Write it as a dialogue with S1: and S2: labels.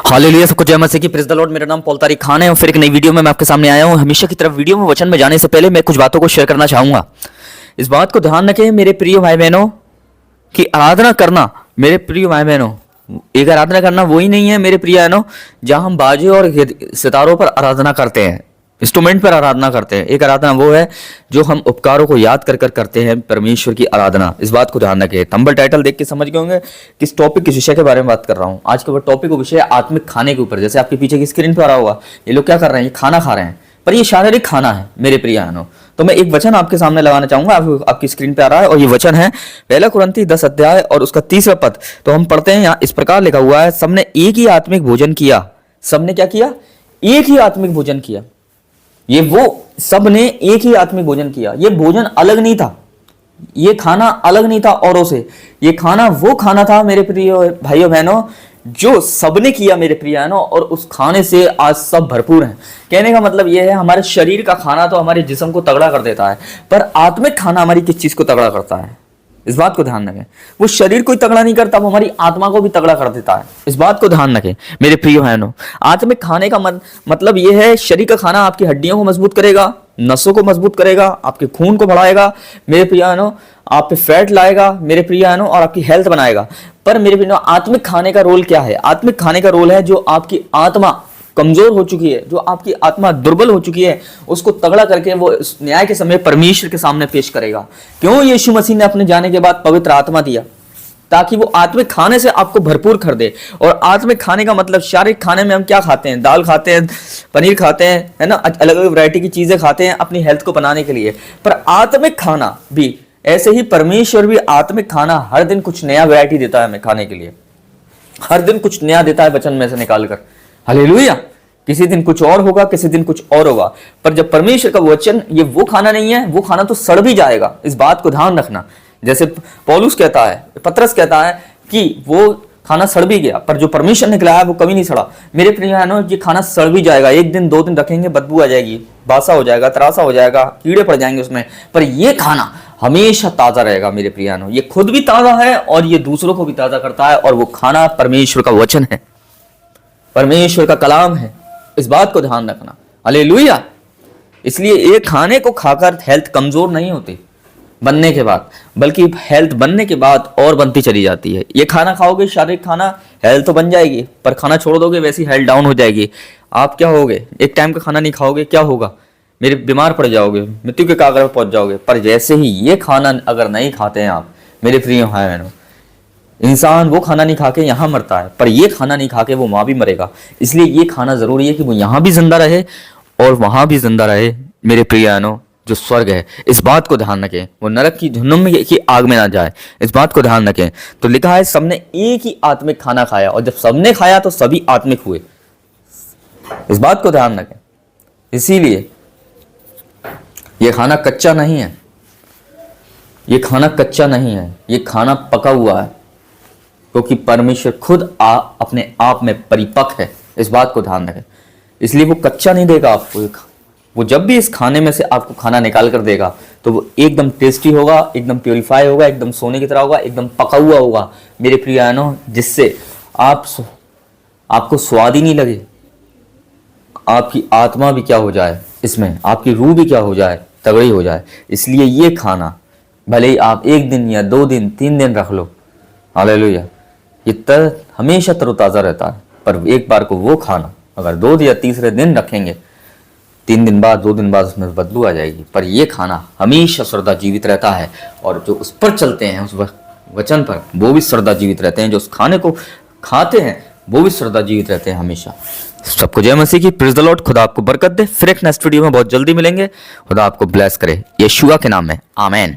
S1: Hallelujah, सबको जय मसीह की, प्रेज़ द लॉर्ड। मेरा नाम पॉल तारिक खान है और फिर एक नई वीडियो में मैं आपके सामने आया हूँ। हमेशा की तरफ वीडियो में वचन में जाने से पहले मैं कुछ बातों को शेयर करना चाहूंगा। इस बात को ध्यान रखें मेरे प्रिय भाई बहनों कि आराधना करना, मेरे प्रिय भाई बहनों, एक आराधना करना वही नहीं है मेरे प्रिय बहनों जहां हम बाजे और सितारों पर आराधना करते हैं, इंस्ट्रूमेंट पर आराधना करते हैं। एक आराधना वो है जो हम उपकारों को याद कर कर करते हैं, परमेश्वर की आराधना। इस बात को ध्यान रखें। थंबनेल टाइटल देख के समझ गए होंगे किस टॉपिक, किस विषय के बारे में बात कर रहा हूँ। आज का वो टॉपिक विषय है आत्मिक खाने के ऊपर। जैसे आपके पीछे की स्क्रीन पर आ रहा होगा, ये लोग क्या कर रहे हैं, ये खाना खा रहे हैं, पर ये शारीरिक खाना है मेरे प्रिय बहनों। तो मैं एक वचन आपके सामने लगाना चाहूंगा, आपकी स्क्रीन पे आ रहा है, और ये वचन है 1 कुरिन्थी 10 अध्याय और उसका 30वां पद। तो हम पढ़ते हैं, यहाँ इस प्रकार लिखा हुआ है, सबने एक ही आत्मिक भोजन किया। सबने क्या किया? एक ही आत्मिक भोजन किया। ये वो सब ने एक ही आत्मिक भोजन किया। ये भोजन अलग नहीं था, ये खाना अलग नहीं था औरों से। ये खाना वो खाना था मेरे प्रिय भाइयों बहनों जो सबने किया मेरे प्रिय बहनों, और उस खाने से आज सब भरपूर हैं। कहने का मतलब यह है, हमारे शरीर का खाना तो हमारे जिस्म को तगड़ा कर देता है, पर आत्मिक खाना हमारी किस चीज को तगड़ा करता है? इस बात को ध्यान रखें। वो शरीर को ही तगड़ा नहीं करता, वो हमारी आत्मा को भी तगड़ा कर देता है। इस बात को ध्यान रखें मेरे प्रिय बहनों। आत्मिक खाने का मतलब यह है, शरीर का खाना आपकी हड्डियों को मजबूत करेगा, नसों को मजबूत करेगा, आपके खून को बढ़ाएगा मेरे प्रिय बहनों, आप पे फैट लाएगा मेरे प्रिय बहनों, और आपकी हेल्थ बनाएगा। पर मेरे प्रिय, आत्मिक खाने का रोल क्या है? आत्मिक खाने का रोल है जो आपकी आत्मा कमजोर हो चुकी है, जो आपकी आत्मा दुर्बल हो चुकी है, उसको तगड़ा करके वो न्याय के समय परमेश्वर के सामने पेश करेगा। क्यों? यीशु मसीह ने अपने जाने के बाद पवित्र आत्मा दिया ताकि वो आत्मिक खाने से आपको भरपूर कर दे। और आत्मिक खाने का मतलब, शारीरिक खाने में हम क्या खाते हैं? दाल खाते हैं, पनीर खाते हैं, है ना, अलग अलग वैरायटी की चीजें खाते हैं अपनी हेल्थ को बनाने के लिए। पर आत्मिक खाना भी ऐसे ही, परमेश्वर भी आत्मिक खाना हर दिन कुछ नया वैरायटी देता है हमें खाने के लिए। हर दिन कुछ नया देता है वचन में से निकालकर। हालेलुया। किसी दिन कुछ और होगा, किसी दिन कुछ और होगा, पर जब परमेश्वर का वचन, ये वो खाना नहीं है, वो खाना तो सड़ भी जाएगा। इस बात को ध्यान रखना। जैसे पौलुस कहता है, पतरस कहता है कि वो खाना सड़ भी गया, पर जो परमेश्वर ने खिलाया वो कभी नहीं सड़ा। मेरे प्रिय बहनों, ये खाना सड़ भी जाएगा, 1 दिन 2 दिन रखेंगे बदबू आ जाएगी, बासा हो जाएगा, तरासा हो जाएगा, कीड़े पड़ जाएंगे उसमें, पर ये खाना हमेशा ताजा रहेगा मेरे प्रिय बहनों। ये खुद भी ताजा है और ये दूसरों को भी ताजा करता है, और वो खाना परमेश्वर का वचन है, परमेश्वर का कलाम है। इस बात को ध्यान रखना। हालेलुया। इसलिए एक खाने को खाकर हेल्थ कमजोर नहीं होती बनने के बाद, बल्कि हेल्थ बनने के बाद और बनती चली जाती है। ये खाना खाओगे, शारीरिक खाना, हेल्थ तो बन जाएगी, पर खाना छोड़ दोगे वैसी हेल्थ डाउन हो जाएगी। आप क्या होगे? एक टाइम का खाना नहीं खाओगे, क्या होगा? मेरे बीमार पड़ जाओगे, मृत्यु के कागर पर पहुंच जाओगे। पर जैसे ही ये खाना अगर नहीं खाते हैं आप मेरे प्रिय भाई बहनों, इंसान वो खाना नहीं खा के यहाँ मरता है, पर ये खाना नहीं खा के वो वहां भी मरेगा। इसलिए ये खाना जरूरी है कि वो यहाँ भी जिंदा रहे और वहां भी जिंदा रहे मेरे प्रिय बहनों, जो स्वर्ग है। इस बात को ध्यान रखें, वो नरक की जहन्नुम की आग में ना जाए। इस बात को ध्यान रखें। तो लिखा है सबने एक ही आत्मिक खाना खाया, और जब सबने खाया तो सभी आत्मिक हुए। इस बात को ध्यान रखें। इसीलिए ये खाना कच्चा नहीं है, ये खाना कच्चा नहीं है, ये खाना पका हुआ है, क्योंकि परमेश्वर खुद अपने आप में परिपक्व है। इस बात को ध्यान रखें। इसलिए वो कच्चा नहीं देगा आपको। वो जब भी इस खाने में से आपको खाना निकाल कर देगा तो वो एकदम टेस्टी होगा, एकदम प्योरीफाई होगा, एकदम सोने की तरह होगा, एकदम पका हुआ होगा मेरे प्रिय बहनों, जिससे आपको स्वाद ही नहीं लगे। आपकी आत्मा भी क्या हो जाए, इसमें आपकी रूह भी क्या हो जाए, तगड़ी हो जाए। इसलिए ये खाना भले ही आप 1 दिन या 2 दिन 3 दिन रख लो, हालेलुया, ये हमेशा तरोताज़ा रहता है। पर एक बार को वो खाना अगर 2 या तीसरे दिन रखेंगे, 3 दिन बाद 2 दिन बाद उसमें बदबू आ जाएगी। पर ये खाना हमेशा सदा जीवित रहता है, और जो उस पर चलते हैं, उस वचन पर, वो भी सदा जीवित रहते हैं। जो उस खाने को खाते हैं वो भी सदा जीवित रहते हैं हमेशा। सबको जय मसीह की, प्रेज़ द लॉर्ड। खुदा आपको बरकत दे। फिर एक नेक्स्ट वीडियो में बहुत जल्दी मिलेंगे। खुदा आपको ब्लेस करे, यीशुआ के नाम में, आमीन।